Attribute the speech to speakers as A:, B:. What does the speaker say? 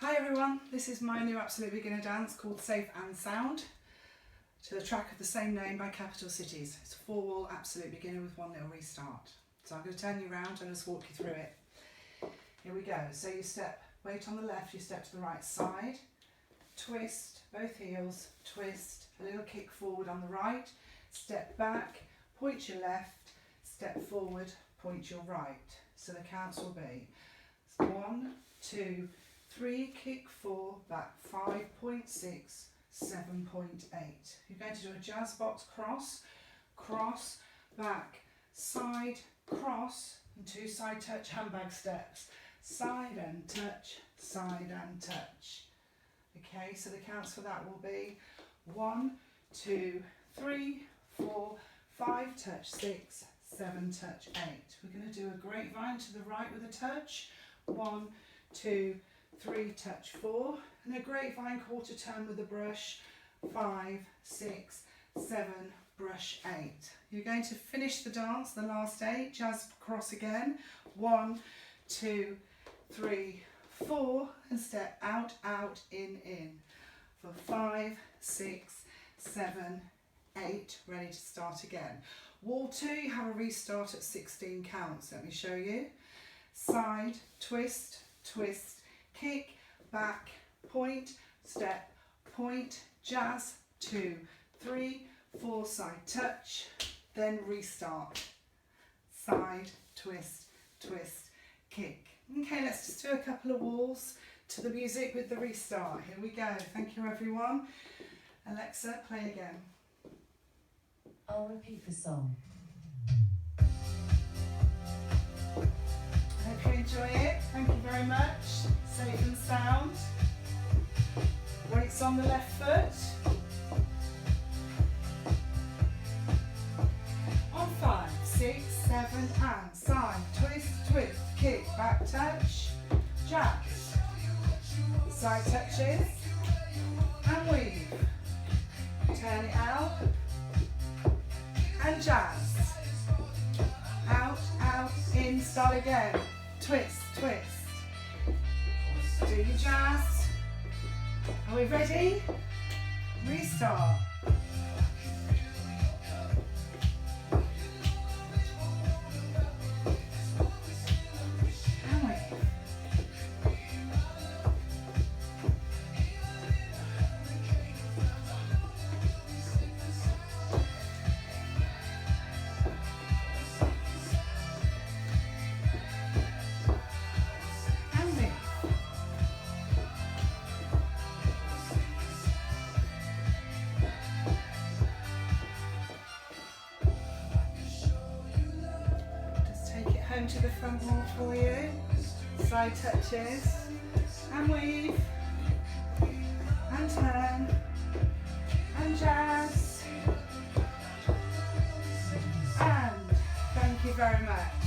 A: Hi everyone, this is my new absolute beginner dance called Safe and Sound to the track of the same name by Capital Cities. It's a 4-wall absolute beginner with one little restart. So I'm going to turn you around and just walk you through it. Here we go. So you step, weight on the left, you step to the right side, twist, both heels, twist, a little kick forward on the right, step back, point your left, step forward, point your right. So the counts will be 1, 2, 3, kick 4, back 5.6, 7.8. You're going to do a jazz box cross, cross, back, side, cross, and 2 side touch handbag steps. Side and touch, side and touch. Okay, so the counts for that will be 1, 2, 3, 4, 5 touch 6, 7 touch 8. We're going to do a grapevine to the right with a touch. 1, 2, 3 touch 4, and a grapevine quarter turn with a brush. 5, 6, 7, brush 8. You're going to finish the dance, the last 8, jazz cross again. 1, 2, 3, 4, and step out, out, in, for 5, 6, 7, 8, ready to start again. Wall 2, you have a restart at 16 counts. Let me show you. Side, twist, twist, kick, back, point, step, point, jazz, 2, 3, 4 side touch, then restart. Side, twist, twist, kick. Okay, let's just do a couple of walls to the music with the restart. Here we go. Thank you everyone. Alexa, play again.
B: I'll repeat the song.
A: I hope you enjoy it. Thank you very much. Safe and sound. Weights on the left foot. On 5, 6, 7 and side. Twist, twist, kick, back touch, jazz. Side touches and weave. Turn it out and jazz. Out, out, in, start again. Twist, twist. Do your jazz. Are we ready? Restart. And wait. Home to the front wall for you. Side touches and weave and turn and jazz and thank you very much.